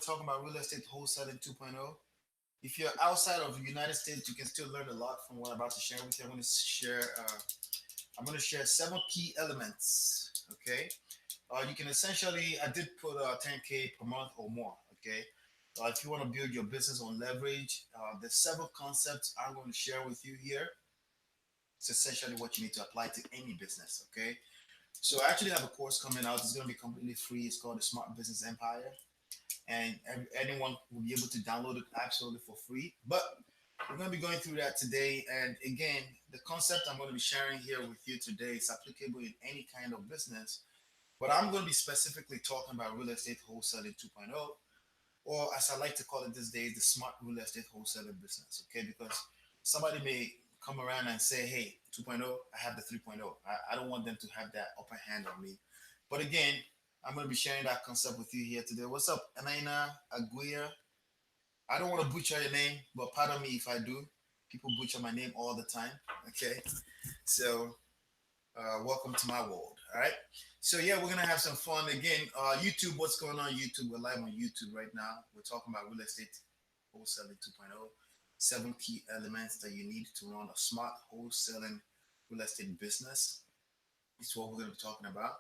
talking about real estate wholesaling 2.0. If you're outside of the United States, you can still learn a lot from what I'm about to share with you. I'm going to share 7 key elements. Okay, you can essentially. I did put 10K per month or more. Okay, if you want to build your business on leverage, there's several concepts I'm going to share with you here. It's essentially what you need to apply to any business. Okay, so I actually have a course coming out. It's going to be completely free. It's called the Smart Business Empire, and anyone will be able to download it absolutely for free. But we're going to be going through that today. And again, the concept I'm going to be sharing here with you today is applicable in any kind of business. But I'm going to be specifically talking about real estate wholesaling 2.0, or as I like to call it these days, the smart real estate wholesaling business. Okay, because somebody may come around and say, hey, 2.0, I have the 3.0. I don't want them to have that upper hand on me. But again, I'm going to be sharing that concept with you here today. What's up, Anaina Aguirre? I don't want to butcher your name, but pardon me if I do. People butcher my name all the time. Okay, so welcome to my world. All right. So yeah, we're gonna have some fun again. YouTube, what's going on? YouTube, we're live on YouTube right now. We're talking about real estate wholesaling 2.0. 7 key elements that you need to run a smart wholesaling real estate business. It's what we're going to be talking about.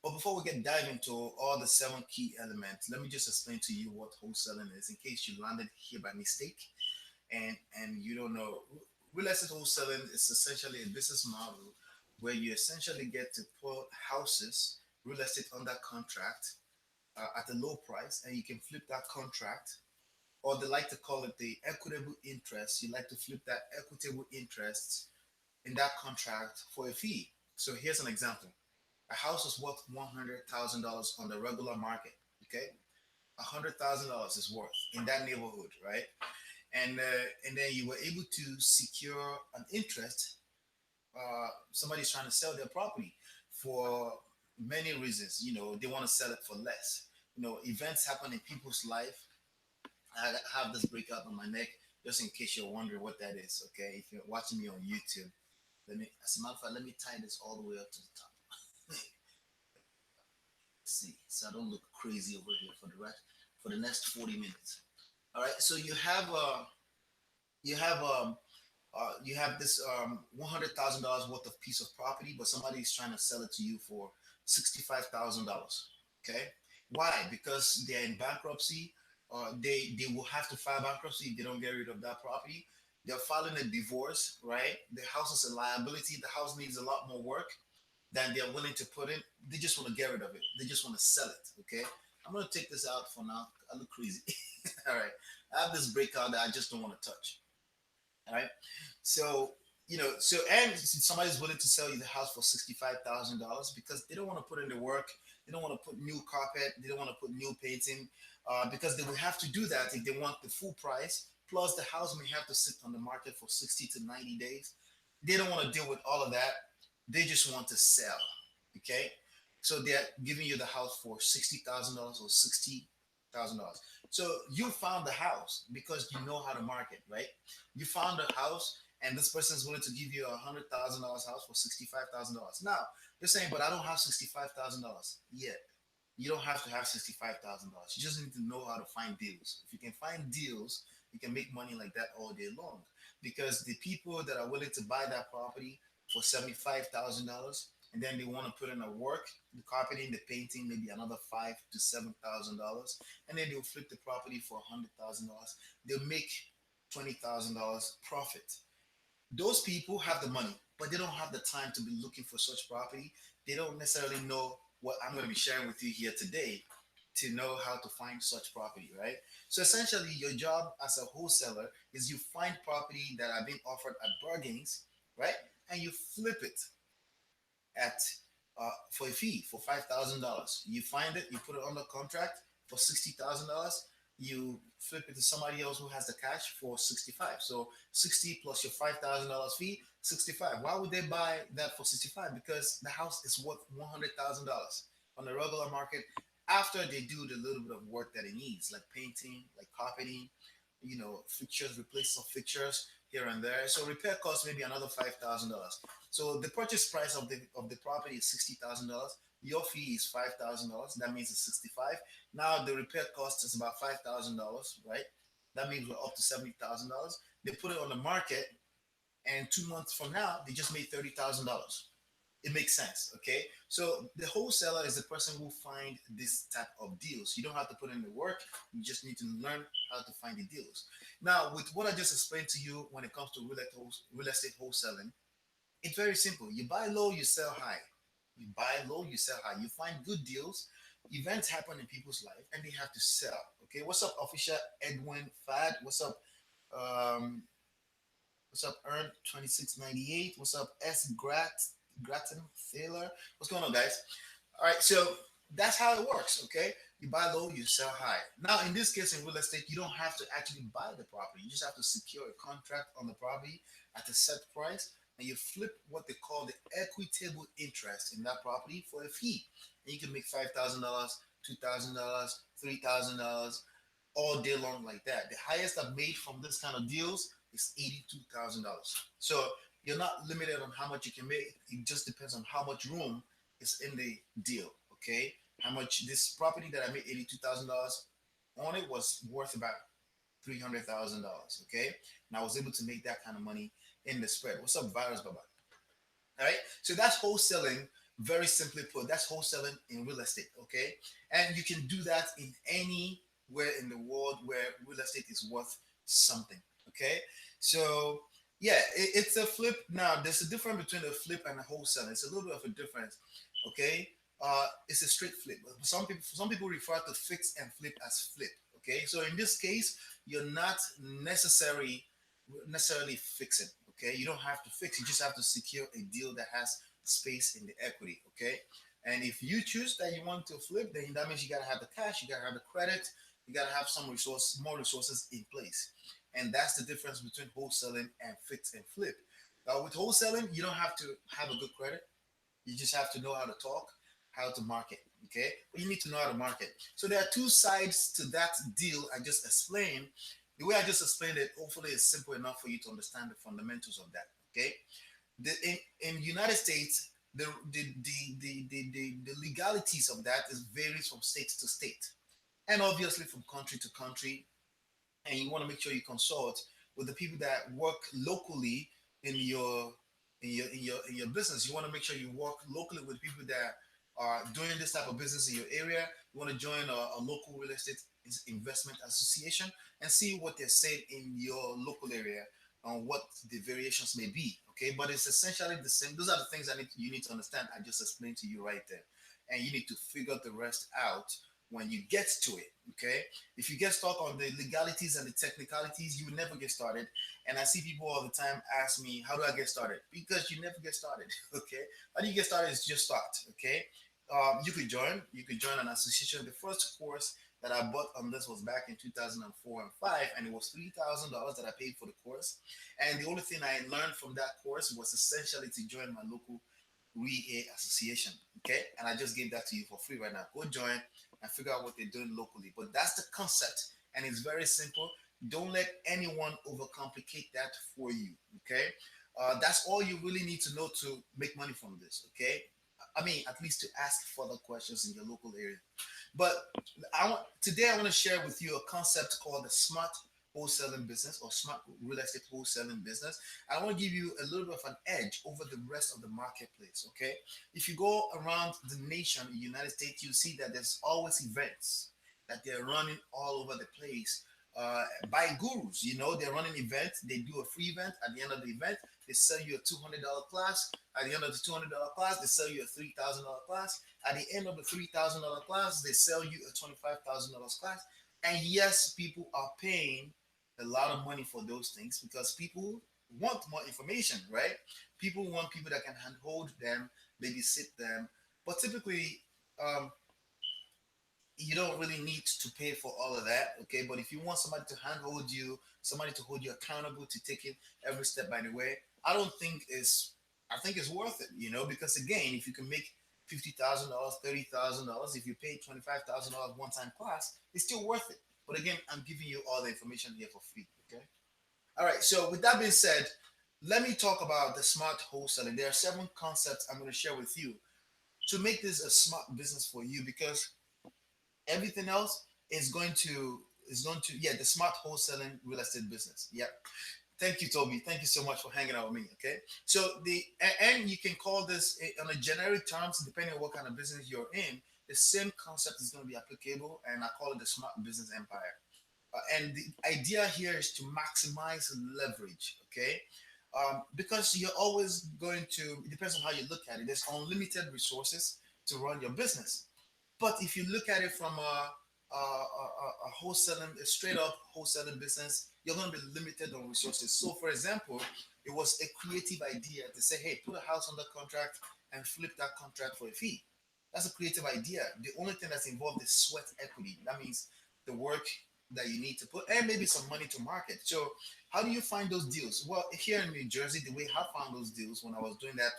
But before we get dive into all the 7 key elements, let me just explain to you what wholesaling is in case you landed here by mistake and you don't know. Real estate wholesaling is essentially a business model where you essentially get to put houses, real estate under contract at a low price, and you can flip that contract, or they like to call it the equitable interest. You like to flip that equitable interest in that contract for a fee. So here's an example. A house is worth $100,000 on the regular market. Okay, $100,000 is worth in that neighborhood, right? And then you were able to secure an interest. Somebody's trying to sell their property for many reasons. You know, they want to sell it for less. You know, events happen in people's life. I have this breakout on my neck just in case you're wondering what that is. Okay, if you're watching me on YouTube, as a matter of fact, let me tie this all the way up to the top. See, so I don't look crazy over here for the next 40 minutes. All right, so you have you have this $100,000 worth of piece of property, but somebody is trying to sell it to you for $65,000. Okay, why? Because they're in bankruptcy. They will have to file bankruptcy if they don't get rid of that property. They're filing a divorce, right? The house is a liability. The house needs a lot more work than they're willing to put in. They just want to get rid of it. They just want to sell it. Okay. I'm gonna take this out for now. I look crazy. All right. I have this breakout that I just don't want to touch. All right. So and somebody's willing to sell you the house for $65,000 because they don't want to put in the work. They don't want to put new carpet. They don't want to put new painting because they will have to do that if they want the full price. Plus, the house may have to sit on the market for 60 to 90 days. They don't want to deal with all of that. They just want to sell. Okay. So they're giving you the house for $60,000 or $60,000. So you found the house because you know how to market, right? You found a house and this person is willing to give you $100,000 house for $65,000. Now they're saying, but I don't have $65,000 yet. You don't have to have $65,000. You just need to know how to find deals. If you can find deals, you can make money like that all day long. Because the people that are willing to buy that property for $75,000 and then they want to put in the work, the carpeting, the painting, maybe another $5,000 to $7,000, and then they'll flip the property for $100,000. They'll make $20,000 profit. Those people have the money, but they don't have the time to be looking for such property. They don't necessarily know what I'm going to be sharing with you here today to know how to find such property, right? So essentially, your job as a wholesaler is you find property that are being offered at bargains, right? And you flip it at for a fee for $5,000. You find it, you put it under contract for $60,000. You flip it to somebody else who has the cash for 65. So 60 plus your $5,000 fee, 65. Why would they buy that for 65? Because the house is worth $100,000 on the regular market after they do the little bit of work that it needs, like painting, like carpeting, fixtures, replace some fixtures here and there. So repair costs maybe another $5,000. So the purchase price of the property is $60,000, Your fee is $5,000. That means it's 65. Now the repair cost is about $5,000, right? That means we're up to $70,000. They put it on the market, and 2 months from now, they just made $30,000. It makes sense. Okay, so the wholesaler is the person who find this type of deals. You don't have to put in the work, you just need to learn how to find the deals. Now, with what I just explained to you when it comes to real estate wholesaling, it's very simple. You buy low, you sell high. You buy low, you sell high. You find good deals. Events happen in people's life and they have to sell. Okay, what's up, official Edwin Fad? What's up, um what's up, Earn 2698? What's up, S Grattan Sailor? What's going on, guys? All right, so that's how it works. Okay, you buy low, you sell high. Now, in this case, in real estate, you don't have to actually buy the property. You just have to secure a contract on the property at a set price, and you flip what they call the equitable interest in that property for a fee. And you can make $5,000, $2,000, $3,000 all day long like that. The highest I've made from this kind of deals is $82,000. So you're not limited on how much you can make. It just depends on how much room is in the deal. Okay, how much this property that I made $82,000 on it was worth about $300,000. Okay, and I was able to make that kind of money in the spread. What's up, Virus Baba? All right, so that's wholesaling. Very simply put, that's wholesaling in real estate. Okay, and you can do that in anywhere in the world where real estate is worth something. Okay, so yeah, it's a flip. Now, there's a difference between a flip and a wholesale. It's a little bit of a difference. Okay, it's a straight flip. Some people refer to fix and flip as flip. Okay, so in this case, you're not necessarily fixing. Okay, you don't have to fix. You just have to secure a deal that has space in the equity. Okay, and if you choose that you want to flip, then that means you gotta have the cash, you gotta have the credit, you gotta have more resources in place, and that's the difference between wholesaling and fix and flip. With wholesaling, you don't have to have a good credit. You just have to know how to talk, how to market. Okay, but you need to know how to market. So there are two sides to that deal I just explained. The way I just explained it, hopefully, is simple enough for you to understand the fundamentals of that. Okay, in United States, the legalities of that is varies from state to state, and obviously from country to country. And you want to make sure you consult with the people that work locally in your business. You want to make sure you work locally with people that are doing this type of business in your area. You want to join a local real estate investment association and see what they're saying in your local area on what the variations may be. Okay, but it's essentially the same. Those are the things you need to understand. I just explained to you right there, and you need to figure the rest out when you get to it. Okay, if you get stuck on the legalities and the technicalities, you will never get started. And I see people all the time ask me, "How do I get started?" Because you never get started. Okay, how do you get started? Is just start. Okay, you could join. You could join an association. The first course that I bought on this was back in 2004 and five, and it was $3,000 that I paid for the course. And the only thing I learned from that course was essentially to join my local REA association. Okay, and I just gave that to you for free right now. Go join and figure out what they're doing locally. But that's the concept, and it's very simple. Don't let anyone overcomplicate that for you. Okay, that's all you really need to know to make money from this. Okay, I mean, at least to ask further questions in your local area. But today I want to share with you a concept called the smart wholesaling business or smart real estate wholesaling business. I want to give you a little bit of an edge over the rest of the marketplace. Okay, if you go around the nation, the United States, you see that there's always events that they're running all over the place. By gurus, they're running events. They do a free event. At the end of the event, they sell you a $200 class. At the end of the $200 class, they sell you a $3,000 class. At the end of the $3,000 class, they sell you a $25,000 class. And yes, people are paying a lot of money for those things because people want more information, right? People want people that can handhold them, babysit them. But typically, um, you don't really need to pay for all of that, okay? But if you want somebody to handhold you, somebody to hold you accountable to taking every step by the way, I think it's worth it, because again, if you can make $50,000, $30,000, if you pay $25,000 one time class, it's still worth it. But again, I'm giving you all the information here for free, okay? All right. So with that being said, let me talk about the smart wholesaling. There are seven concepts I'm going to share with you to make this a smart business for you, because everything else is going to yeah, the smart wholesaling real estate business. Yeah. Thank you, Toby. Thank you so much for hanging out with me. Okay. So and you can call this on a generic terms, depending on what kind of business you're in. The same concept is going to be applicable, and I call it the smart business empire. And the idea here is to maximize leverage. Okay. Because you're always going to, it depends on how you look at it. There's unlimited resources to run your business. But if you look at it from a wholesaling, a straight up wholesaling business, you're going to be limited on resources. So, for example, it was a creative idea to say, hey, put a house under contract and flip that contract for a fee. That's a creative idea. The only thing that's involved is sweat equity. That means the work that you need to put and maybe some money to market. So, how do you find those deals? Well, here in New Jersey, the way I found those deals when I was doing that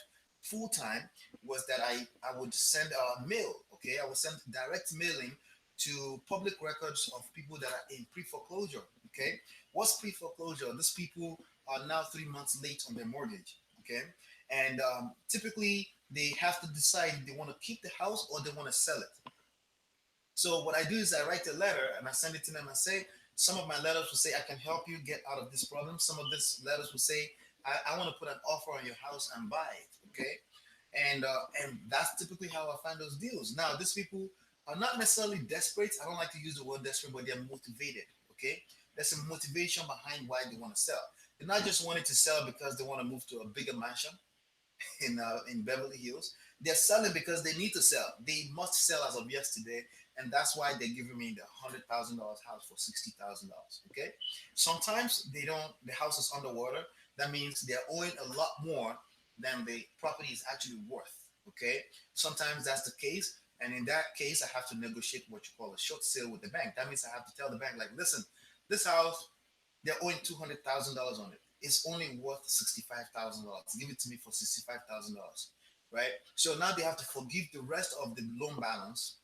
full time was that I would send a mail. Okay, I would send direct mailing to public records of people that are in pre-foreclosure. Okay, what's pre-foreclosure? These people are now 3 months late on their mortgage. Okay, and typically they have to decide if they want to keep the house or they want to sell it. So what I do is I write a letter and I send it to them and say, some of my letters will say, I can help you get out of this problem. Some of these letters will say, I want to put an offer on your house and buy it. Okay. And that's typically how I find those deals. Now, these people are not necessarily desperate. I don't like to use the word desperate, but they're motivated. Okay. There's some motivation behind why they want to sell. They're not just wanting to sell because they want to move to a bigger mansion in Beverly Hills. They're selling because they need to sell. They must sell as of yesterday, and that's why they're giving me the $100,000 house for $60,000. Okay. Sometimes they don't. The house is underwater. That means they're owing a lot more than the property is actually worth. Okay. Sometimes that's the case, and in that case, I have to negotiate what you call a short sale with the bank. That means I have to tell the bank, like, listen, this house they're owing $200,000 on it. It's only worth $65,000. Give it to me for $65,000, right? So now they have to forgive the rest of the loan balance.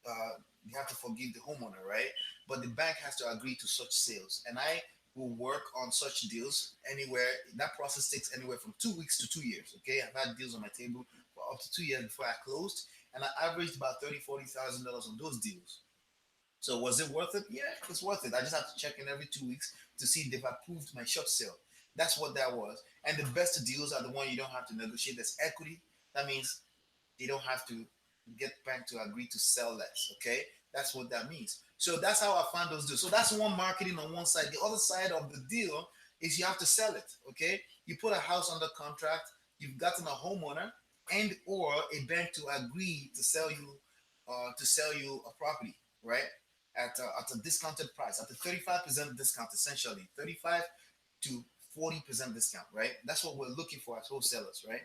You have to forgive the homeowner, right? But the bank has to agree to such sales, and I will work on such deals anywhere. That process takes anywhere from 2 weeks to 2 years. Okay, I've had deals on my table for up to 2 years before I closed, and I averaged about $30,000, $40,000 on those deals. So was it worth it? Yeah, it was worth it. I just have to check in every 2 weeks to see if they've approved my short sale. That's what that was. And the best deals are the one you don't have to negotiate. There's equity. That means they don't have to get bank to agree to sell less. Okay, that's what that means. So that's how I found those deals. So that's one marketing on one side. The other side of the deal is you have to sell it. Okay, you put a house under contract. You've gotten a homeowner and or a bank to agree to sell you a property, right? At a discounted price, at a 35% discount, essentially 35 to 40% discount, right? That's what we're looking for as wholesalers, right?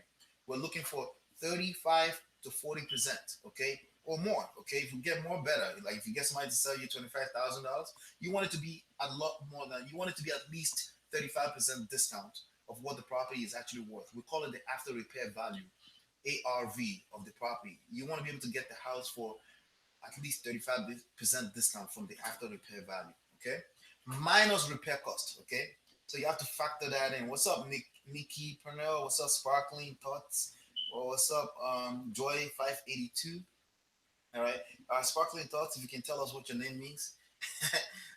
We're looking for 35 to 40%, okay, or more, okay. If you get more, better. Like if you get somebody to sell you $25,000, you want it to be a lot more than you want it to be at least 35% discount of what the property is actually worth. We call it the after repair value, ARV of the property. You want to be able to get the house for at least 35% discount from the after repair value. Okay, minus repair cost. Okay, so you have to factor that in. What's up, Nikki Purnell? What's up, Sparkling Thoughts? Well, what's up, Joy 582? All right, Sparkling Thoughts. If you can tell us what your name means.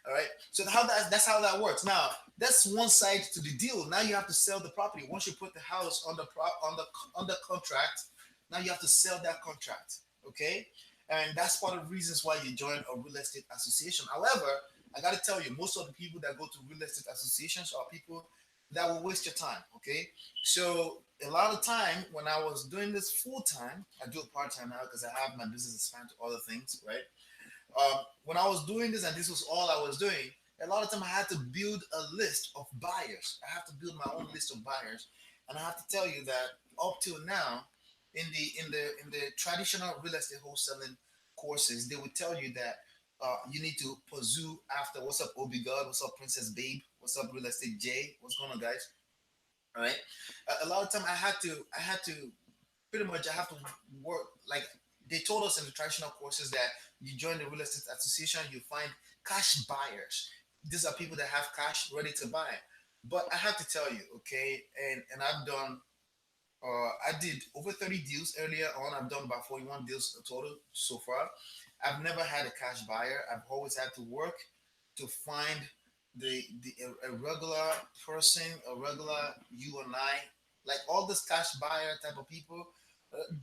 All right. So that's how that works. Now that's one side to the deal. Now you have to sell the property. Once you put the house under contract, now you have to sell that contract. Okay, and that's part of the reasons why you join a real estate association. However, I got to tell you, most of the people that go to real estate associations are people that will waste your time. Okay, so a lot of time when I was doing this full time, I do it part time now because I have my business expand to other things, right? When I was doing this and this was all I was doing, a lot of time I had to build a list of buyers. I have to build my own list of buyers, and I have to tell you that up till now, in the traditional real estate wholesaling courses, they would tell you that you need to pursue after. What's up, Obi God? What's up, Princess Babe? What's up, Real Estate J? What's going on, guys? All right. A lot of time I had to pretty much I have to work like they told us in the traditional courses that you join the real estate association, you find cash buyers. These are people that have cash ready to buy. But I have to tell you, okay, and I've done I did over 30 deals earlier on. I've done about 41 deals total so far. I've never had a cash buyer. I've always had to work to find the a regular person, a regular you and I, like all this cash buyer type of people.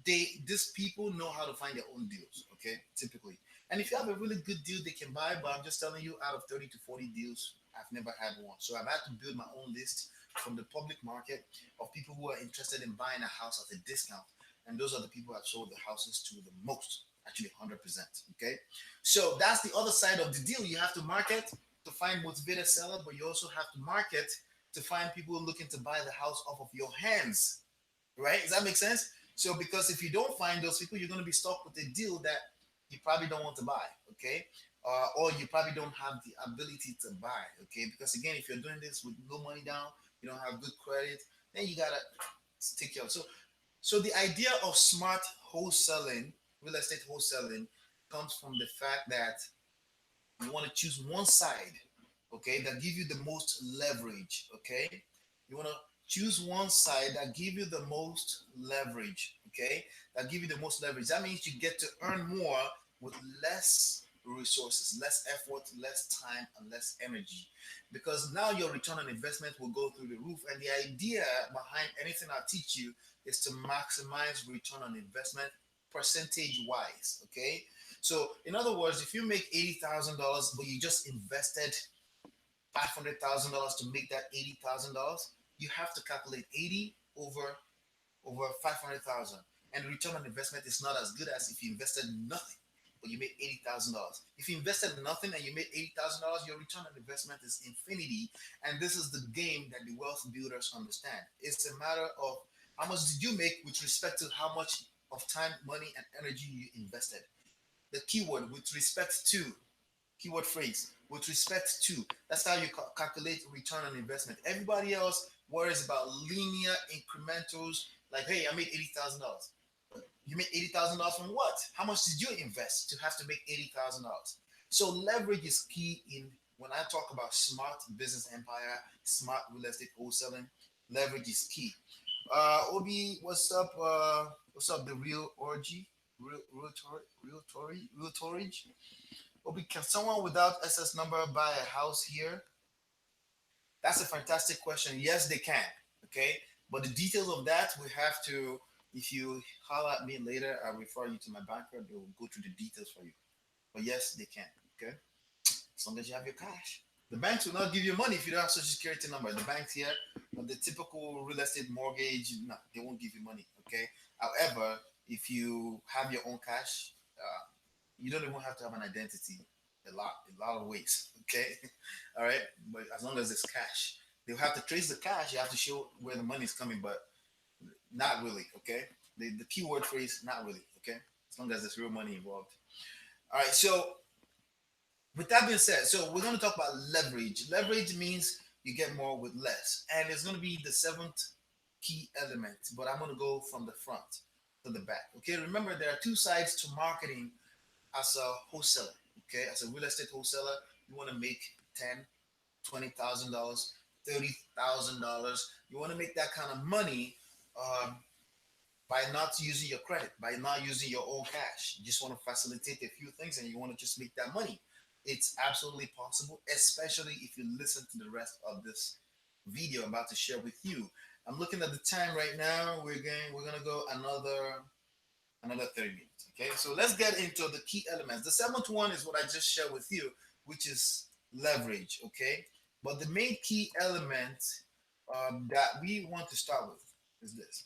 These people know how to find their own deals. Okay, typically. And if you have a really good deal, they can buy. But I'm just telling you, out of 30 to 40 deals, I've never had one. So I've had to build my own list from the public market of people who are interested in buying a house at a discount. And those are the people I've sold the houses to the most, actually 100%. Okay. So that's the other side of the deal. You have to market to find motivated seller, but you also have to market to find people looking to buy the house off of your hands. Right? Does that make sense? So because if you don't find those people, you're going to be stuck with a deal that you probably don't want to buy. Okay. Or you probably don't have the ability to buy. Okay. Because again, if you're doing this with no money down, you don't have good credit, then you gotta take care of. So the idea of smart wholesaling, real estate wholesaling, comes from the fact that you want to choose one side, okay, that give you the most leverage. Okay, you want to choose one side that give you the most leverage. Okay, that give you the most leverage. That means you get to earn more with less resources, less effort, less time, and less energy, because now your return on investment will go through the roof. And the idea behind anything I teach you is to maximize return on investment percentage wise. Okay, so in other words, if you make $80,000 but you just invested $500,000 to make that $80,000, you have to calculate 80 over 500,000, and the return on investment is not as good as if you invested nothing but you made $80,000. If you invested nothing and you made $80,000, your return on investment is infinity. And this is the game that the wealth builders understand. It's a matter of how much did you make with respect to how much of time, money, and energy you invested. The keyword with respect to, keyword phrase with respect to, that's how you calculate return on investment. Everybody else worries about linear incrementals, like, hey, I made $80,000. You made $80,000 from what? How much did you invest to have to make $80,000? So leverage is key in when I talk about smart business empire, smart real estate wholesaling. Leverage is key. Obi, what's up? What's up? The real orgy, real torage. Obi, can someone without SS number buy a house here? That's a fantastic question. Yes, they can. Okay, but the details of that we have to. If you holler at me later, I'll refer you to my banker. They will go through the details for you. But yes, they can. Okay, as long as you have your cash. The banks will not give you money if you don't have social security number. The banks here, the typical real estate mortgage, no, they won't give you money. Okay. However, if you have your own cash, you don't even have to have an identity. A lot of ways. Okay. All right. But as long as it's cash, they'll have to trace the cash. You have to show where the money is coming, but not really. Okay. The keyword phrase, not really. Okay. As long as there's real money involved. All right. So with that being said, so we're going to talk about leverage. Leverage means you get more with less, and it's going to be the seventh key element. But I'm going to go from the front to the back. Okay. Remember, there are two sides to marketing as a wholesaler. Okay, as a real estate wholesaler, you want to make 10, $20,000, $30,000. You want to make that kind of money um, by not using your credit, by not using your own cash. You just want to facilitate a few things and you want to just make that money. It's absolutely possible, especially if you listen to the rest of this video I'm about to share with you. I'm looking at the time right now. We're gonna go another 30 minutes. Okay, so let's get into the key elements. The seventh one is what I just shared with you, which is leverage. Okay, but the main key element that we want to start with is this.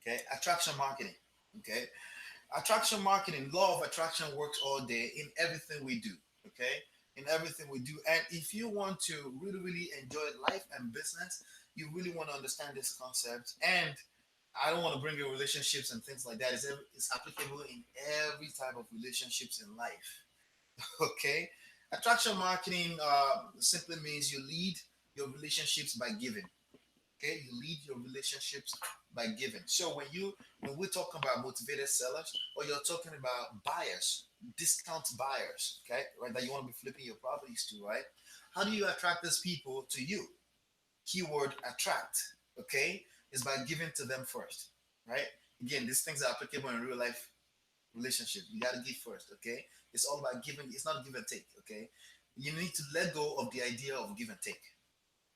Okay, attraction marketing. Okay, attraction marketing, law of attraction works all day in everything we do. Okay, in everything we do. And if you want to really, really enjoy life and business, you really want to understand this concept. And I don't want to bring in relationships and things like that. It's applicable in every type of relationships in life. Okay, attraction marketing simply means you lead your relationships by giving. Okay, you lead your relationships by giving. So when we're talking about motivated sellers, or you're talking about buyers, discount buyers, okay, right, that you want to be flipping your properties to, right? How do you attract these people to you? Keyword attract. Okay, is by giving to them first, right? Again, these things are applicable in real life relationship. You got to give first, okay? It's all about giving. It's not give and take, okay? You need to let go of the idea of give and take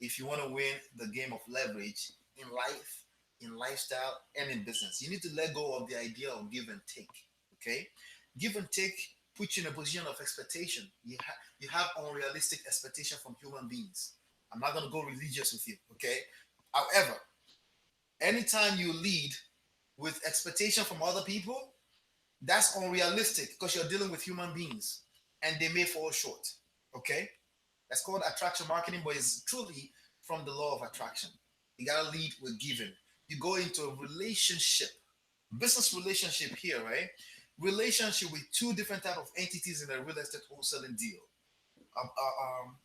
if you want to win the game of leverage in life, in lifestyle, and in business. You need to let go of the idea of give and take. Okay, give and take puts you in a position of expectation. You have unrealistic expectation from human beings. I'm not gonna go religious with you. Okay, however, anytime you lead with expectation from other people, that's unrealistic because you're dealing with human beings and they may fall short. Okay, that's called attraction marketing, but it's truly from the law of attraction. You gotta lead with giving. You go into a relationship, business relationship here, right? Relationship with two different type of entities in a real estate wholesaling deal.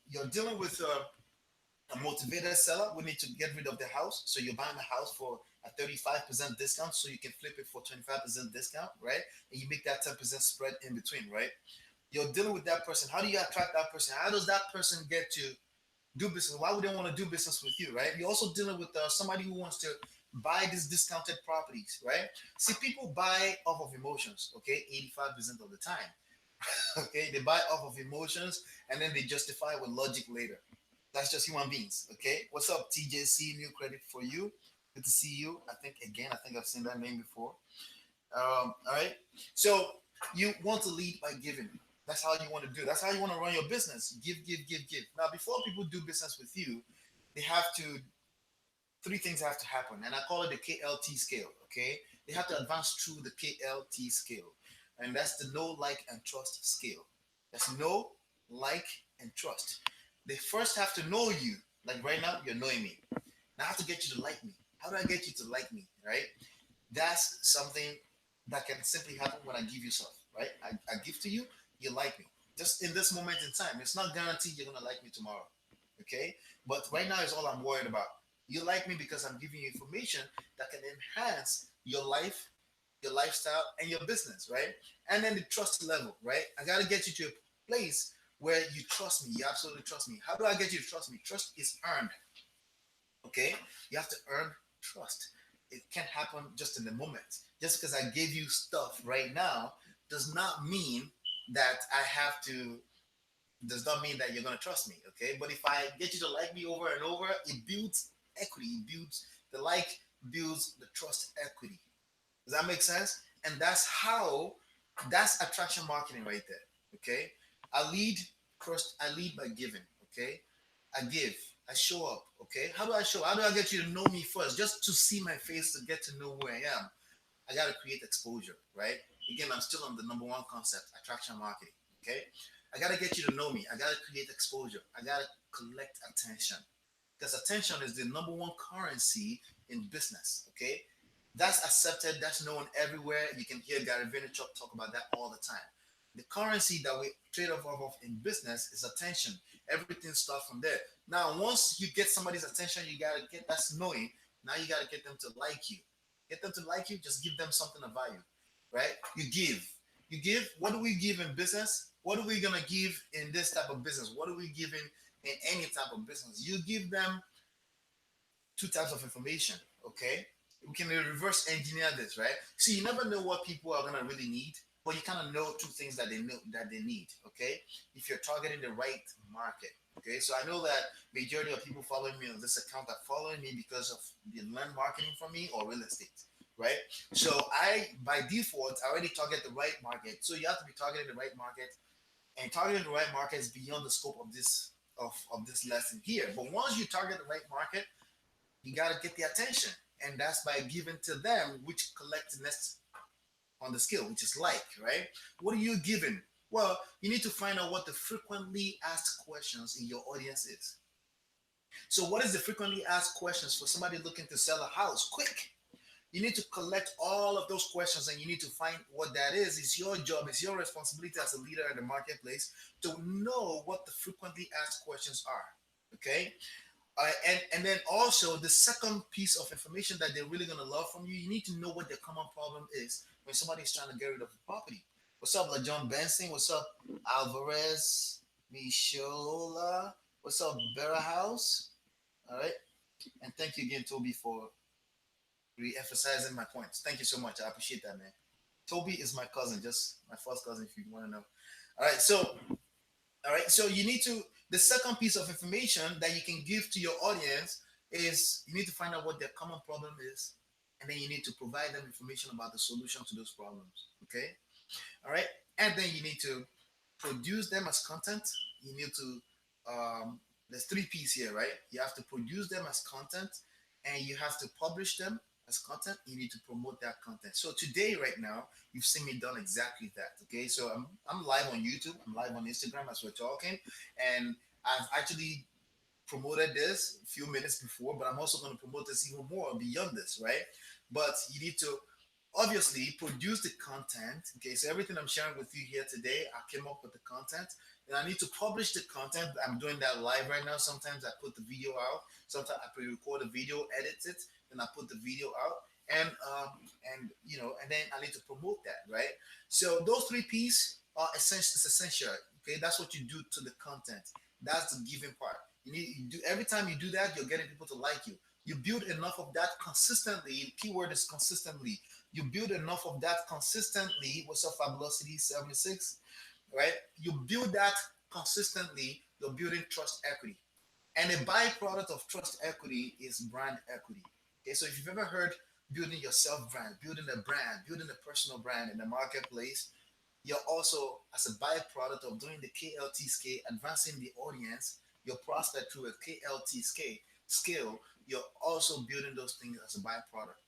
You're dealing with a motivated seller. We need to get rid of the house, so you're buying the house for a 35% discount, so you can flip it for 25% discount, right? And you make that 10% spread in between, right? You're dealing with that person. How do you attract that person? How does that person get to do business? Why would they want to do business with you, right? You're also dealing with somebody who wants to buy these discounted properties, right? See, people buy off of emotions, okay, 85% of the time. Okay, they buy off of emotions and then they justify with logic later. That's just human beings, okay? What's up, TJC? New credit for you. Good to see you. I think I've seen that name before. All right. So you want to lead by giving. That's how you want to do. That's how you want to run your business. Give, give, give, give. Now, before people do business with you, they have to three things have to happen, and I call it the KLT scale. Okay, they have to advance through the KLT scale, and that's the know, like, and trust scale. That's know, like, and trust. They first have to know you. Like right now, you're knowing me. Now I have to get you to like me. How do I get you to like me? Right? That's something that can simply happen when I give you stuff, right? I give to you, you like me. Just in this moment in time, it's not guaranteed you're gonna like me tomorrow, okay? But right now is all I'm worried about. You like me because I'm giving you information that can enhance your life, your lifestyle, and your business, right? And then the trust level, right? I gotta get you to a place where you trust me. You absolutely trust me. How do I get you to trust me? Trust is earned, okay? You have to earn trust. It can't happen just in the moment. Just because I gave you stuff right now does not mean that I have to, does not mean that you're going to trust me, okay? But if I get you to like me over and over, it builds equity. It builds the like, builds the trust equity. Does that make sense? And that's attraction marketing right there, okay? I lead first, I lead by giving, okay? I give, I show up, okay? How do I show? How do I get you to know me first? Just to see my face, to get to know who I am. I got to create exposure, right? Again, I'm still on the number one concept, attraction marketing, okay? I got to get you to know me. I got to create exposure. I got to collect attention because attention is the number one currency in business, okay? That's accepted, that's known everywhere. You can hear Gary Vaynerchuk talk about that all the time. The currency that we trade off of in business is attention. Everything starts from there. Now, once you get somebody's attention, you gotta get that's knowing. Now you gotta get them to like you. Get them to like you, just give them something of value, right? You give. You give. What do we give in business? What are we gonna give in this type of business? What are we giving in any type of business? You give them two types of information, okay? We can reverse engineer this, right? So you never know what people are gonna really need, but you kind of know two things that they know that they need, okay? If you're targeting the right market, okay? So I know that majority of people following me on this account are following me because of the learn marketing from me or real estate, right? So I, by default, I already target the right market. So you have to be targeting the right market, and targeting the right market is beyond the scope of this lesson here. But once you target the right market, you got to get the attention, and that's by giving to them, which collects next on the scale, which is like, right? What are you giving? Well, you need to find out what the frequently asked questions in your audience is. So what is the frequently asked questions for somebody looking to sell a house quick? You need to collect all of those questions and you need to find what that is. It's your job, it's your responsibility as a leader in the marketplace to know what the frequently asked questions are. Okay, and then also the second piece of information that they're really gonna love from you, you need to know what their common problem is when somebody's trying to get rid of the property. What's up, LaJohn Benson? What's up, Alvarez, Michola? What's up, Berra House? All right, and thank you again, Toby, for re-emphasizing my points. Thank you so much. I appreciate that, man. Toby is my cousin, just my first cousin, if you want to know. All right, so you need to. The second piece of information that you can give to your audience is you need to find out what their common problem is, and then you need to provide them information about the solution to those problems. Okay, all right, and then you need to produce them as content. You need to there's three P's here, right? You have to produce them as content, and you have to publish them as content. You need to promote that content. So today, right now, you've seen me done exactly that. Okay, so I'm live on YouTube. I'm live on Instagram as we're talking, and I've actually promoted this a few minutes before, but I'm also going to promote this even more beyond this, right? But you need to obviously produce the content. Okay, so everything I'm sharing with you here today, I came up with the content, and I need to publish the content. I'm doing that live right now. Sometimes I put the video out. Sometimes I pre-record the video, edit it, then I put the video out, and and then I need to promote that, right? So those three P's are essential. It's essential. Okay, that's what you do to the content. That's the giving part. You do every time you do that, you're getting people to like you. You build enough of that consistently. Keyword is consistently. You build enough of that consistently. What's up, Fabulosity 76? Right? You build that consistently. You're building trust equity. And a byproduct of trust equity is brand equity. Okay, so if you've ever heard building your self brand, building a personal brand in the marketplace, you're also, as a byproduct of doing the KLT scale, advancing the audience, your prospect through a KLT scale, you're also building those things as a byproduct.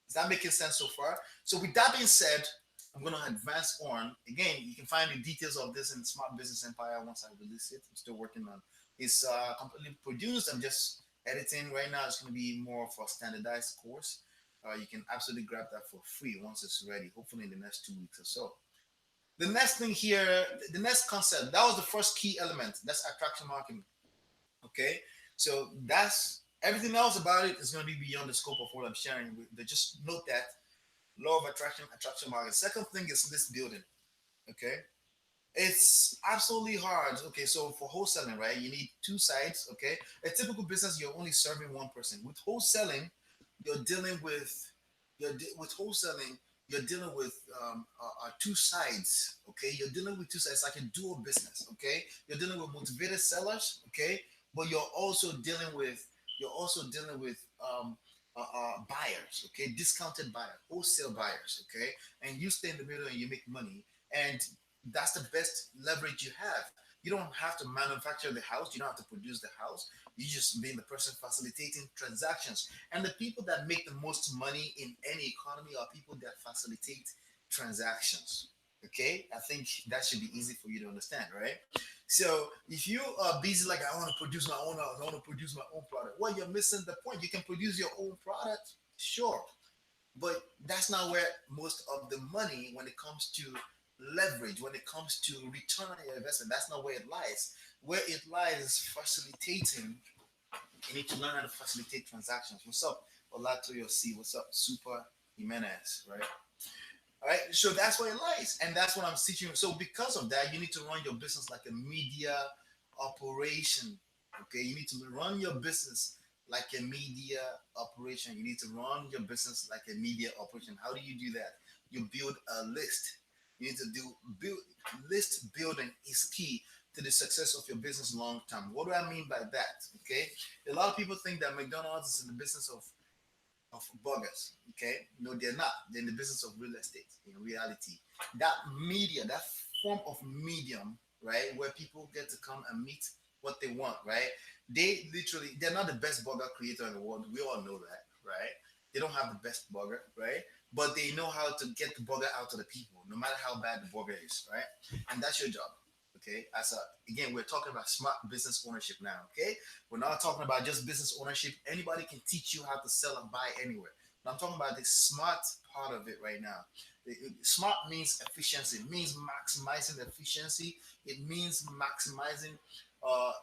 Is that making sense so far? So with that being said, I'm going to advance on. Again, you can find the details of this in Smart Business Empire once I release it. I'm still working on. It's completely produced. I'm just editing right now. It's going to be more of a standardized course. You can absolutely grab that for free once it's ready. Hopefully in the next 2 weeks or so. The next thing here, the next concept, that was the first key element. That's attraction marketing. Okay, so that's everything else about it is going to be beyond the scope of what I'm sharing. But just note that law of attraction marketing. Second thing is list building. Okay, it's absolutely hard. Okay, so for wholesaling, right, you need two sides. Okay, a typical business, you're only serving one person. With wholesaling, you're dealing with with wholesaling, you're dealing with two sides. Okay, you're dealing with two sides, like a dual business. Okay, you're dealing with motivated sellers. Okay, but you're also dealing with buyers. Okay, discounted buyers, wholesale buyers. Okay, and you stay in the middle and you make money, and that's the best leverage you have. You don't have to manufacture the house. You don't have to produce the house. You just being the person facilitating transactions. And the people that make the most money in any economy are people that facilitate transactions. Okay, I think that should be easy for you to understand, right? So if you are busy like I want to produce my own house, I want to produce my own product, well, you're missing the point. You can produce your own product, sure, but that's not where most of the money, when it comes to leverage, when it comes to return on your investment, that's not where it lies. Where it lies is facilitating. You need to learn how to facilitate transactions. What's up, Olatoyo C? What's up, Super Jimenez? Right? All right. So that's where it lies, and that's what I'm teaching you. So because of that, you need to run your business like a media operation. Okay, you need to run your business like a media operation. You need to run your business like a media operation. How do you do that? You build a list. You need to do build list building is key to the success of your business long term. What do I mean by that? Okay, a lot of people think that McDonald's is in the business of burgers. Okay, no, they're not. They're in the business of real estate. In reality, that media, that form of medium, right, where people get to come and meet what they want, right? They're not the best burger creator in the world. We all know that, right? They don't have the best burger, right? But they know how to get the burger out to the people, no matter how bad the burger is, right? And that's your job. Okay, again, we're talking about smart business ownership now. Okay, we're not talking about just business ownership. Anybody can teach you how to sell and buy anywhere. But I'm talking about the smart part of it right now. Smart means efficiency. It means maximizing efficiency. It means maximizing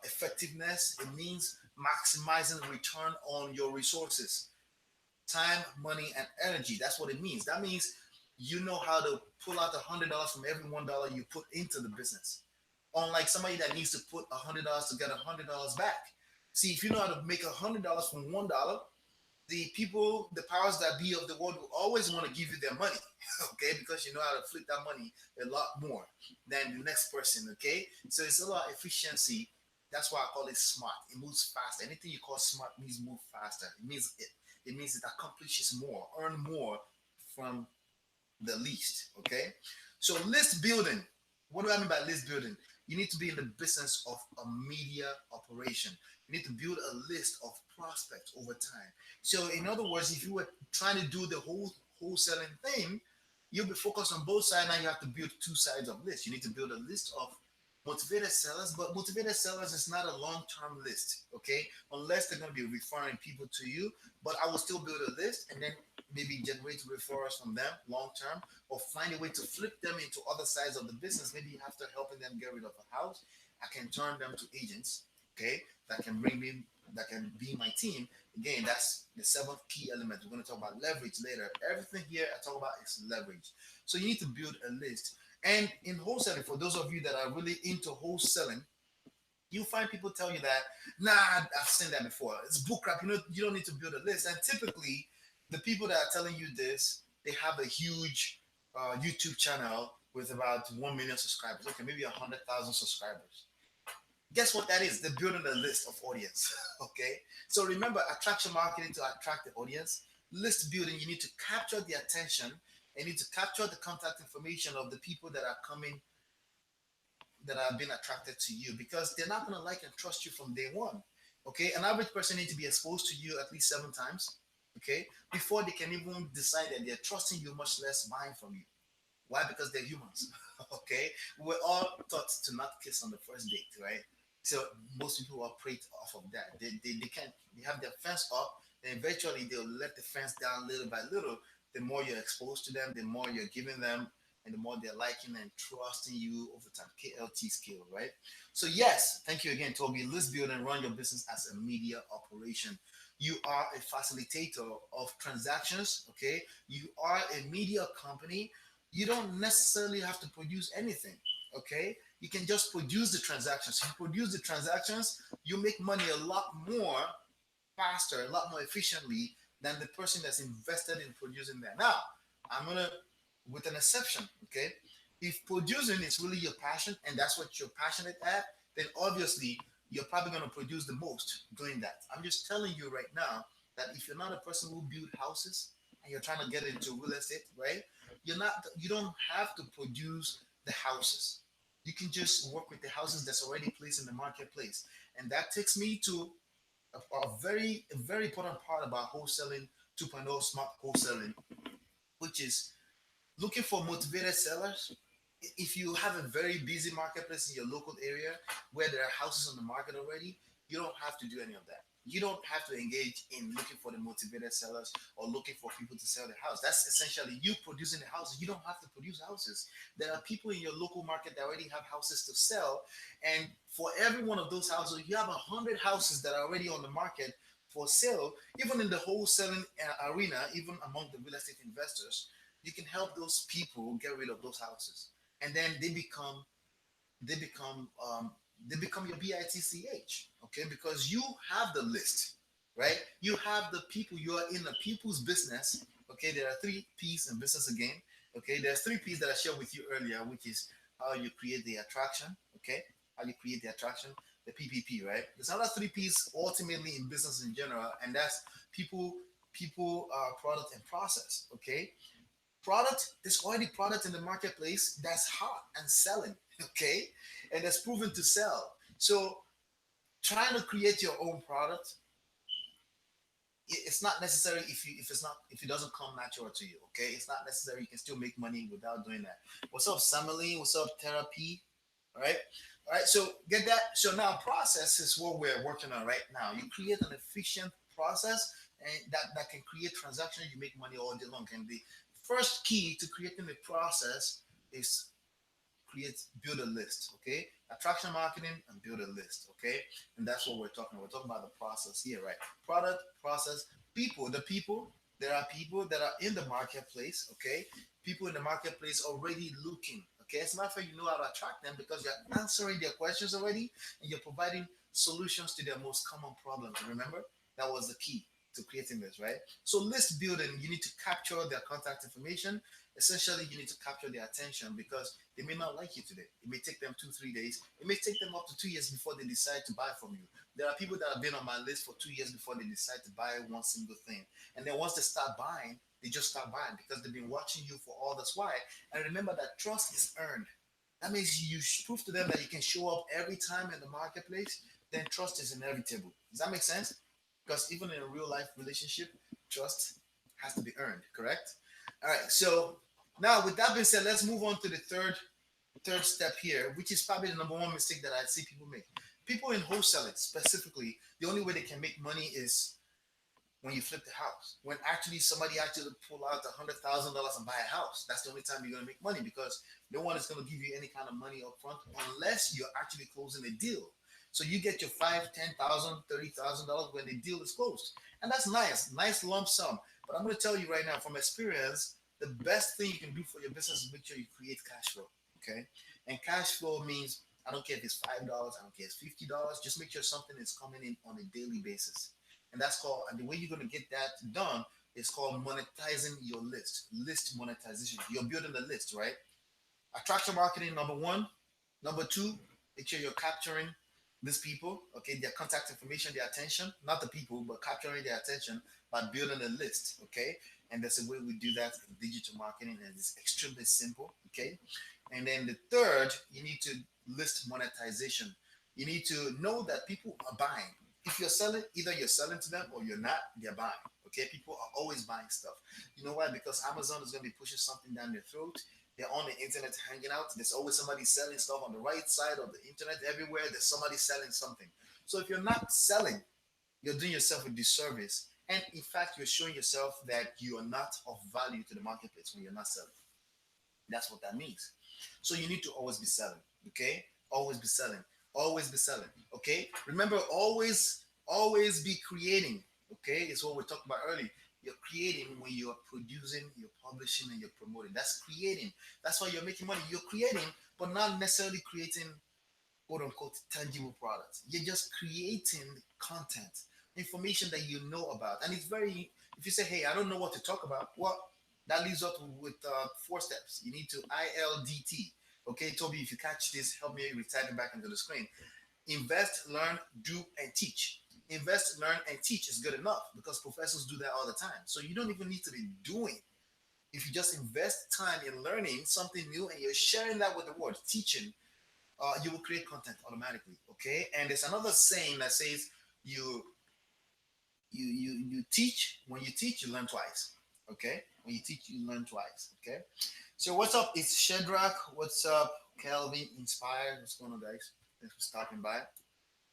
effectiveness. It means maximizing return on your resources, time, money, and energy. That's what it means. That means you know how to pull out $100 from every $1 you put into the business. Unlike somebody that needs to put $100 to get $100 back. See, if you know how to make $100 from $1, the people, the powers that be of the world will always want to give you their money, okay, because you know how to flip that money a lot more than the next person, okay. So it's a lot of efficiency. That's why I call it smart. It moves fast. Anything you call smart means move faster. It means it accomplishes more, earn more from the least. Okay. So list building. What do I mean by list building? You need to be in the business of a media operation. You need to build a list of prospects over time. So in other words, if you were trying to do the wholesaling thing, you'll be focused on both sides. Now you have to build two sides of list. You need to build a list of motivated sellers, but motivated sellers is not a long-term list, okay? Unless they're going to be referring people to you. But I will still build a list and then maybe generate referrals from them long term, or find a way to flip them into other sides of the business. Maybe after helping them get rid of a house, I can turn them to agents, okay, that can bring me, that can be my team. Again, that's the seventh key element. We're going to talk about leverage later. Everything here I talk about is leverage. So you need to build a list. And in wholesaling, for those of you that are really into wholesaling, you find people tell you that, nah, I've seen that before. It's book crap. You know, you don't need to build a list. And typically, the people that are telling you this, they have a huge YouTube channel with about 1 million subscribers. Okay, maybe 100,000 subscribers. Guess what that is? They're building a list of audience. Okay, so remember, attraction marketing to attract the audience. List building, you need to capture the attention and you need to capture the contact information of the people that are coming, that are being attracted to you, because they're not going to like and trust you from day one. Okay, an average person needs to be exposed to you at least 7 times, okay, before they can even decide that they're trusting you, much less buying from you. Why? Because they're humans. Okay, we're all taught to not kiss on the first date, right? So most people operate off of that. They can't, they have their fence up, and eventually they'll let the fence down little by little. The more you're exposed to them, the more you're giving them, and the more they're liking and trusting you over time. KLT skill, right? So yes, thank you again, Toby. Let's build and run your business as a media operation. You are a facilitator of transactions, okay? You are a media company. You don't necessarily have to produce anything, okay? You can just produce the transactions. You produce the transactions, you make money a lot more faster, a lot more efficiently than the person that's invested in producing that. Now, I'm gonna, with an exception, okay? If producing is really your passion and that's what you're passionate at, then obviously you're probably gonna produce the most doing that. I'm just telling you right now that if you're not a person who build houses and you're trying to get into real estate, right? You don't have to produce the houses. You can just work with the houses that's already placed in the marketplace. And that takes me to a very important part about wholesaling 2.0, smart wholesaling, which is looking for motivated sellers. If you have a very busy marketplace in your local area where there are houses on the market already, you don't have to do any of that. You don't have to engage in looking for the motivated sellers or looking for people to sell the house. That's essentially you producing the houses. You don't have to produce houses. There are people in your local market that already have houses to sell, and for every one of those houses, you have 100 houses that are already on the market for sale. Even in the wholesaling arena, even among the real estate investors, you can help those people get rid of those houses, and then they become they become your bitch, okay, because you have the list, right? You have the people. You are in the people's business, okay. There are three P's in business again, okay. There's three P's that I shared with you earlier, which is how you create the attraction, okay, how you create the attraction, the PPP, right? There's another three P's ultimately in business in general, and that's people, product, and process, okay. Product, there's already product in the marketplace that's hot and selling, okay, and that's proven to sell. So trying to create your own product, it's not necessary if it's not, if it doesn't come natural to you, okay. It's not necessary. You can still make money without doing that. What's up, Samily? What's up, Therapy? All right, so get that. So now process is what we're working on right now. You create an efficient process, and that can create transactions. You make money all day long. And the first key to creating the process is build a list, okay. Attraction marketing and build a list, okay. And that's what we're talking about. We're talking about the process here, right? Product, process, people. The people, there are people that are in the marketplace, okay. People in the marketplace already looking, okay. As a matter of fact, you know how to attract them because you're answering their questions already, and you're providing solutions to their most common problems. Remember, that was the key to creating this, right? So list building, you need to capture their contact information. Essentially, you need to capture their attention because they may not like you today. It may take them 2, 3 days. It may take them up to 2 years before they decide to buy from you. There are people that have been on my list for 2 years before they decide to buy one single thing. And then once they start buying, they just start buying because they've been watching you for all this while. And remember that trust is earned. That means you prove to them that you can show up every time in the marketplace, then trust is inevitable. Does that make sense? Because even in a real life relationship, trust has to be earned, correct? All right. So now with that being said, let's move on to the third step here, which is probably the number one mistake that I see people make. People in wholesaling specifically, the only way they can make money is when you flip the house. When actually somebody actually pull out $100,000 and buy a house, that's the only time you're gonna make money because no one is gonna give you any kind of money up front unless you're actually closing a deal. So you get your five, $10,000, $30,000 when the deal is closed, and that's nice lump sum. But I'm gonna tell you right now from experience, the best thing you can do for your business is make sure you create cash flow. Okay, and cash flow means I don't care if it's $5, I don't care if it's $50. Just make sure something is coming in on a daily basis, and that's called. And the way you're gonna get that done is called monetizing your list. List monetization. You're building the list, right? Attraction marketing, number one. Number two, make sure you're capturing these people, okay, their contact information, their attention, not the people, but capturing their attention by building a list, okay? And there's a way we do that in digital marketing, and it's extremely simple, okay? And then the third, you need to list monetization. You need to know that people are buying. If you're selling, either you're selling to them or you're not, they're buying. Okay, people are always buying stuff. You know why? Because Amazon is going to be pushing something down their throat. They're on the internet hanging out. There's always somebody selling stuff on the right side of the internet. Everywhere there's somebody selling something. So if you're not selling, you're doing yourself a disservice. And in fact, you're showing yourself that you are not of value to the marketplace when you're not selling. That's what that means. So you need to always be selling. Okay? Always be selling. Always be selling. Okay? Remember, always be creating. Okay? It's what we talked about earlier. You're creating when you're producing, you're publishing, and you're promoting. That's creating. That's why you're making money. You're creating, but not necessarily creating quote unquote tangible products. You're just creating content, information that you know about. And it's very, if you say, hey, I don't know what to talk about, well, that leaves us with 4 steps. You need to ILDT. Okay, Toby, if you catch this, help me retype it back into the screen. Invest, learn, do, and teach. Invest, learn, and teach is good enough because professors do that all the time. So you don't even need to be doing. If you just invest time in learning something new and you're sharing that with the world, teaching, you will create content automatically. Okay, and there's another saying that says you you teach. When you teach, you learn twice. Okay, when you teach, you learn twice. Okay, so what's up? It's Shedrack. What's up, Kelvin? Inspired. What's going on, guys? Thanks for stopping by.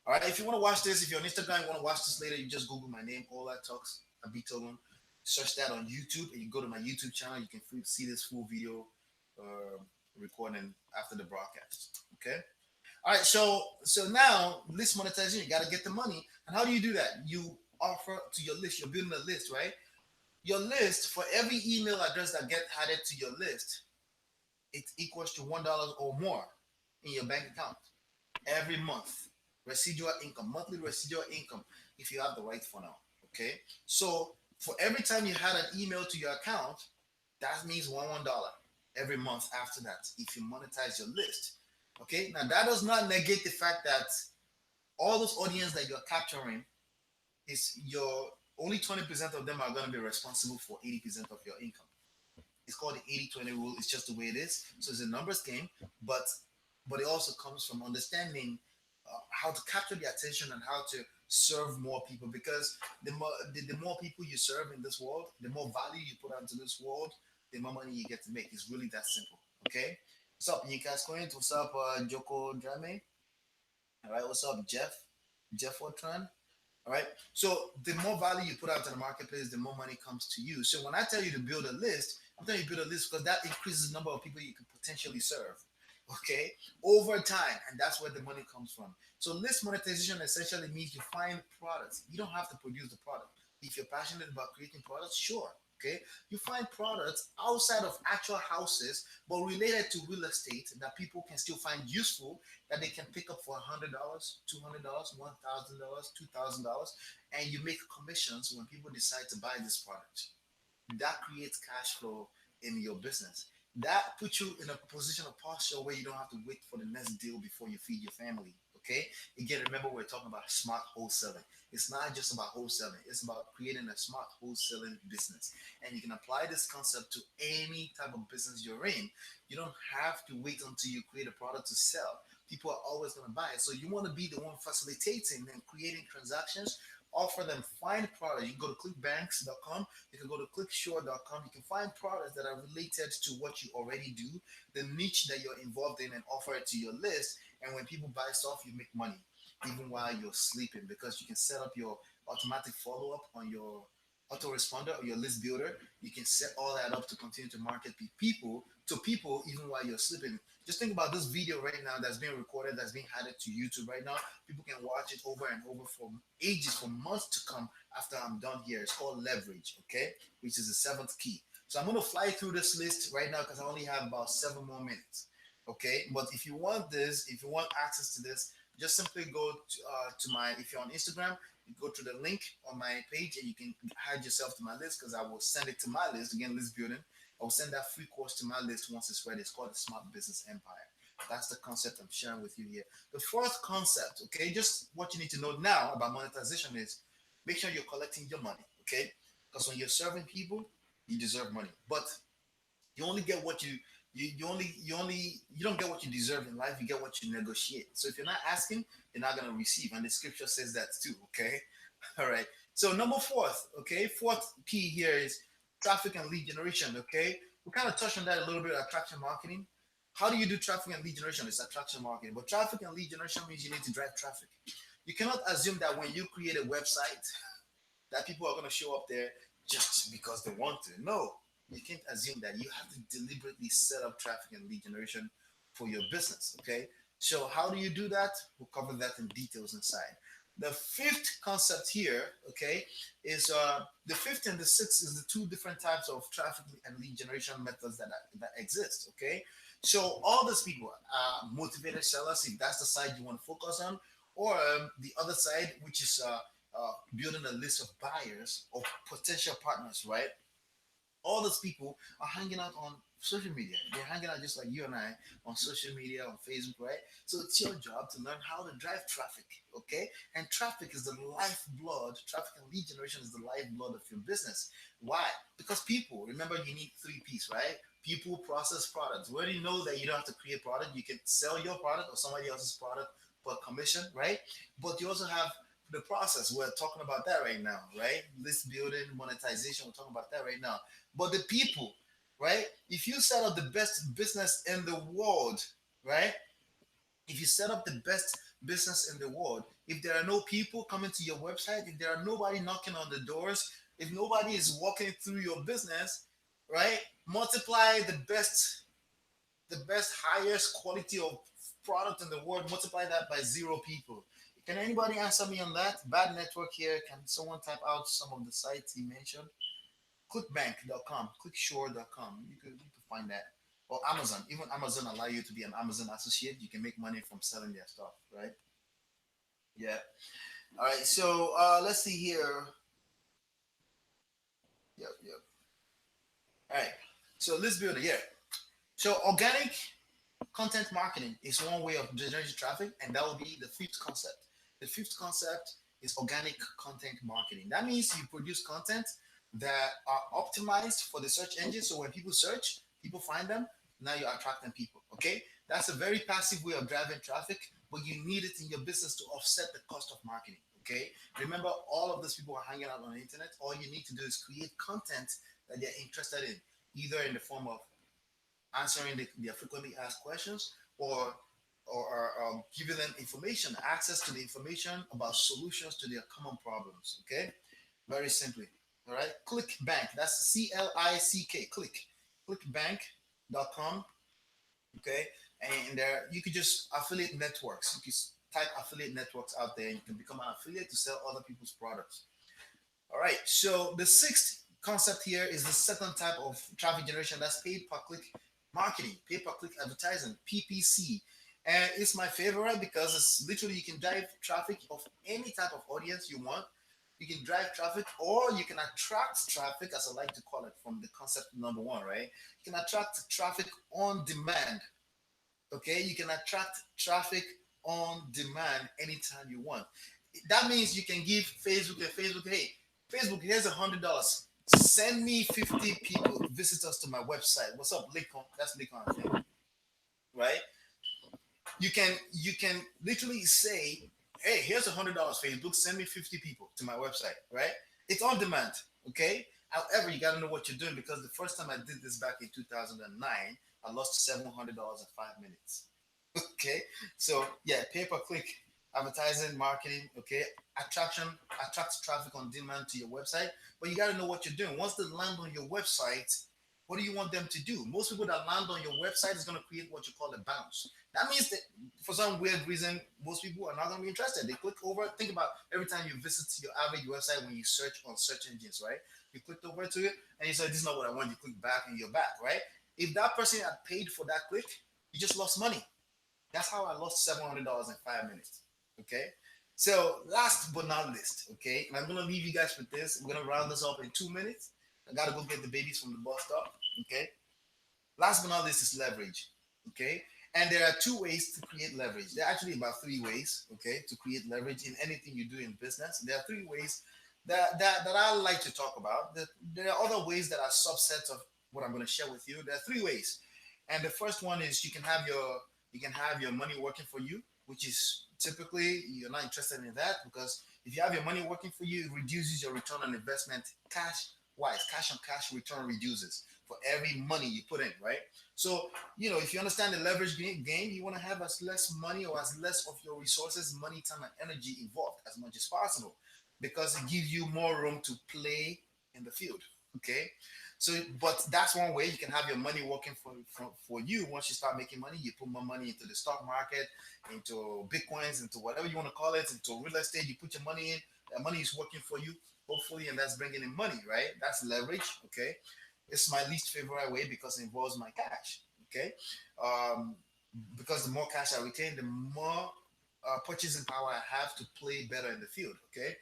All right, if you want to watch this, if you're on Instagram, you want to watch this later, you just Google my name, All That Talks, Abitogun. Search that on YouTube, and you go to my YouTube channel. You can see this full video uh, recording after the broadcast. Okay. All right. So now list monetization. You got to get the money, and how do you do that? You offer to your list. You're building a list, right? Your list for every email address that get added to your list, it equals to $1 or more in your bank account every month. Residual income, monthly residual income, if you have the right funnel. Okay. So for every time you had an email to your account, that means $1 every month after that if you monetize your list. Okay. Now that does not negate the fact that all those audience that you're capturing is your only 20% of them are going to be responsible for 80% of your income. It's called the 80-20 rule. It's just the way it is. So it's a numbers game, but it also comes from understanding how to capture the attention and how to serve more people. Because the more people you serve in this world, the more value you put into this world, the more money you get to make. It's really that simple. Okay. What's up, Nikas Coin? What's up, Joko Drame? All right. What's up, Jeff Fortran? All right. So the more value you put out to the marketplace, the more money comes to you. So when I tell you to build a list, I'm telling you to build a list because that increases the number of people you can potentially serve. Okay, over time, and that's where the money comes from. So list monetization essentially means you find products. You don't have to produce the product. If you're passionate about creating products, sure. Okay, you find products outside of actual houses, but related to real estate that people can still find useful, that they can pick up for $100, $200, $1,000, $2,000, and you make commissions when people decide to buy this product. That creates cash flow in your business. That puts you in a position of posture where you don't have to wait for the next deal before you feed your family. Okay. Again, remember we're talking about smart wholesaling. It's not just about wholesaling. It's about creating a smart wholesaling business. And you can apply this concept to any type of business you're in. You don't have to wait until you create a product to sell. People are always going to buy it. So you want to be the one facilitating and creating transactions, offer them, find products. You can go to clickbanks.com, you can go to clickshore.com. You can find products that are related to what you already do, the niche that you're involved in, and offer it to your list. And when people buy stuff, you make money even while you're sleeping, because you can set up your automatic follow up on your autoresponder or your list builder. You can set all that up to continue to market people to people even while you're sleeping. Just think about this video right now that's being recorded, that's being added to YouTube right now. People can watch it over and over for ages, for months to come after I'm done here. It's called leverage, okay? Which is the seventh key. So I'm going to fly through this list right now because I only have about 7 more minutes, okay? But if you want this, if you want access to this, just simply go to my, if you're on Instagram, you go to the link on my page and you can add yourself to my list, because I will send it to my list. Again, list building. I will send that free course to my list once it's ready. It's called the Smart Business Empire. That's the concept I'm sharing with you here. The fourth concept, okay, just what you need to know now about monetization is make sure you're collecting your money, okay? Because when you're serving people, you deserve money. But you only get what you don't get what you deserve in life. You get what you negotiate. So if you're not asking, you're not going to receive, and the scripture says that too. Okay. All right. So number fourth, okay, fourth key here is traffic and lead generation. Okay, we kind of touched on that a little bit. Attraction marketing. How do you do traffic and lead generation? It's attraction marketing, but traffic and lead generation means you need to drive traffic. You cannot assume that when you create a website that people are going to show up there just because they want to. No, you can't assume that. You have to deliberately set up traffic and lead generation for your business. Okay. So how do you do that? We'll cover that in details inside. The fifth concept here, okay, is the fifth and the sixth is the two different types of traffic and lead generation methods that exist. Okay. So all these people are motivated sellers, if that's the side you want to focus on, or the other side, which is building a list of buyers or potential partners, right? All those people are hanging out on social media. They're hanging out just like you and I on social media, on Facebook, right? So it's your job to learn how to drive traffic, okay? And traffic is the lifeblood. Traffic and lead generation is the lifeblood of your business. Why? Because people, remember, you need three P's, right? People, process, products. We already know that you don't have to create product. You can sell your product or somebody else's product for commission, right? But you also have the process. We're talking about that right now, right? List building, monetization. We're talking about that right now. But the people, right? If you set up the best business in the world, right? If you set up the best business in the world, if there are no people coming to your website, if there are nobody knocking on the doors, if nobody is walking through your business, right? Multiply the best, highest quality of product in the world, multiply that by zero people. Can anybody answer me on that? Bad network here. Can someone type out some of the sites he mentioned? Clickbank.com, clickshore.com. You can find that. Or Amazon. Even Amazon allow you to be an Amazon associate. You can make money from selling their stuff, right? Yeah. All right. So let's see here. Yep, yep. All right. So let's build it. Yeah. So organic content marketing is one way of generating traffic, and that will be the fifth concept. The fifth concept is organic content marketing. That means you produce content that are optimized for the search engine. So when people search, people find them. Now you're attracting people. Okay, that's a very passive way of driving traffic, but you need it in your business to offset the cost of marketing. Okay, remember, all of those people are hanging out on the internet. All you need to do is create content that they're interested in, either in the form of answering their frequently asked questions, or giving them information, access to the information about solutions to their common problems. Okay, very simply. All right, ClickBank. That's CLICK. Clickbank.com. Okay, and there you could just affiliate networks. You can type affiliate networks out there, and you can become an affiliate to sell other people's products. All right. So the sixth concept here is the second type of traffic generation. That's paid per click marketing, pay per click advertising, PPC. And it's my favorite because it's literally you can drive traffic of any type of audience you want. You can drive traffic or you can attract traffic, as I like to call it, from the concept number one, right? You can attract traffic on demand. Okay, you can attract traffic on demand anytime you want. That means you can give Facebook, hey, Facebook, here's $100. Send me 50 people, visitors to my website. What's up, Lincoln? That's Lincoln, I think, right? You can literally say, hey, here's $100, Facebook, send me 50 people to my website, right? It's on demand, okay? However, you got to know what you're doing because the first time I did this back in 2009, I lost $700 in 5 minutes. Okay, so yeah, pay per click advertising, marketing. Okay, attraction attracts traffic on demand to your website, but you got to know what you're doing. Once they land on your website, what do you want them to do? Most people that land on your website is going to create what you call a bounce. That means that for some weird reason, most people are not going to be interested. They click over. Think about every time you visit your average website when you search on search engines, right? You clicked over to it and you say, "This is not what I want." You click back and you're back, right? If that person had paid for that click, you just lost money. That's how I lost $700 in 5 minutes. Okay. So last but not least, okay, and I'm gonna leave you guys with this. We're gonna round this up in 2 minutes. I gotta go get the babies from the bus stop. Okay. Last but not least is leverage. Okay. And there are two ways to create leverage. There are actually about three ways, okay, to create leverage in anything you do in business. There are three ways that I like to talk about. There are other ways that are subsets of what I'm going to share with you. There are three ways. And the first one is you can have your money working for you, which is typically you're not interested in that because if you have your money working for you, it reduces your return on investment cash wise. Cash on cash return reduces for every money you put in, right? So, if you understand the leverage game, you want to have as less money or as less of your resources, money, time, and energy involved as much as possible because it gives you more room to play in the field. Okay. So, but that's one way you can have your money working for you. Once you start making money, you put more money into the stock market, into bitcoins, into whatever you want to call it, into real estate. You put your money in, that money is working for you, hopefully, and that's bringing in money, right? That's leverage. Okay. It's my least favorite way because it involves my cash. Okay. Um, because the more cash I retain, the more purchasing power I have to play better in the field. Okay.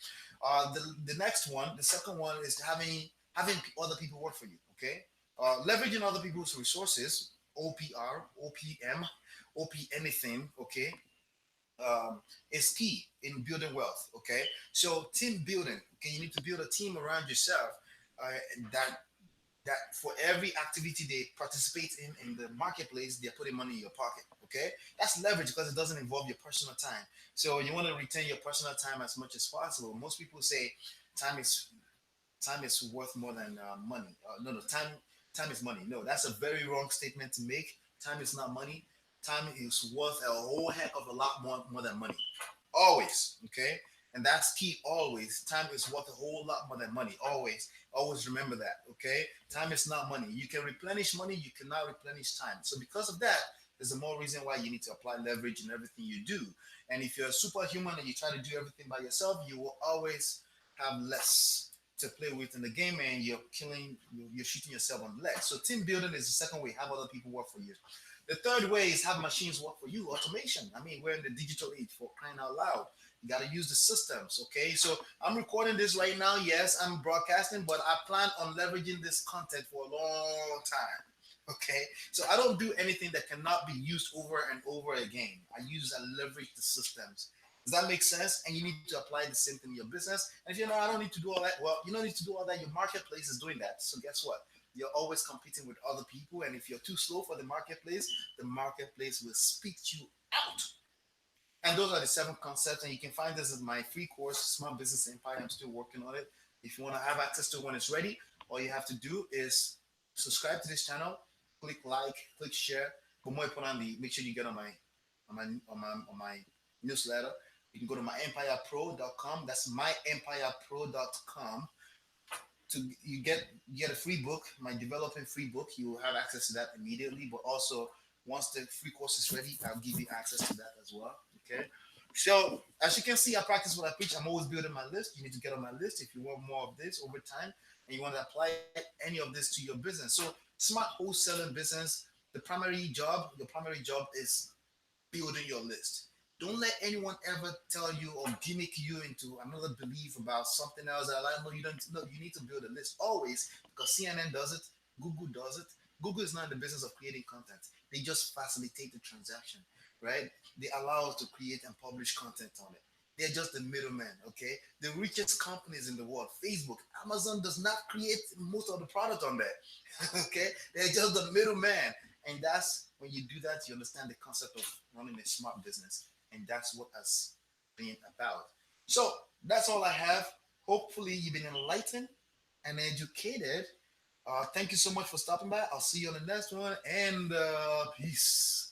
The next one, the second one is having other people work for you. Okay. Leveraging other people's resources, OPR, OPM, OP anything. Okay. Is key in building wealth. Okay. So team building. Okay. You need to build a team around yourself. That for every activity they participate in the marketplace, they're putting money in your pocket. Okay, that's leverage because it doesn't involve your personal time. So you want to retain your personal time as much as possible. Most people say time is time is worth more than money. No, time is money. No, that's a very wrong statement to make. Time is not money. Time is worth a whole heck of a lot more than money. Always, okay? And that's key always. Time is worth a whole lot more than money. Always. Always remember that, okay? Time is not money. You can replenish money, you cannot replenish time. So because of that, there's a more reason why you need to apply leverage in everything you do. And if you're a superhuman and you try to do everything by yourself, you will always have less to play with in the game and you're shooting yourself on the leg. So team building is the second way. Have other people work for you. The third way is have machines work for you. Automation. I mean, we're in the digital age, for crying out loud. You got to use the systems. Okay. So I'm recording this right now. Yes, I'm broadcasting, but I plan on leveraging this content for a long time. Okay. So I don't do anything that cannot be used over and over again. I use and leverage the systems. Does that make sense? And you need to apply the same thing in your business. And if I don't need to do all that, well, you don't need to do all that. Your marketplace is doing that. So guess what? You're always competing with other people. And if you're too slow for the marketplace will spit you out. And those are the seven concepts. And you can find this in my free course, Small Business Empire. I'm still working on it. If you want to have access to it when it's ready, all you have to do is subscribe to this channel, click like, click share. But more importantly, make sure you get on my newsletter. You can go to myEmpirePRO.com. That's myEmpirePRO.com. You get a free book, my developing free book. You will have access to that immediately. But also, once the free course is ready, I'll give you access to that as well. Okay. So as you can see, I practice what I preach. I'm always building my list. You need to get on my list if you want more of this over time and you want to apply any of this to your business. So smart wholesaling business, your primary job is building your list. Don't let anyone ever tell you or gimmick you into another belief about something else. That I know you don't know. You need to build a list always because CNN does it, Google does it. Google is not in the business of creating content. They just facilitate the transaction, right? They allow us to create and publish content on it. They're just the middleman, okay? The richest companies in the world, Facebook, Amazon does not create most of the product on there, okay? They're just the middleman. And that's when you do that, you understand the concept of running a smart business. And that's what has been about. So that's all I have. Hopefully, you've been enlightened and educated. Thank you so much for stopping by. I'll see you on the next one. And peace.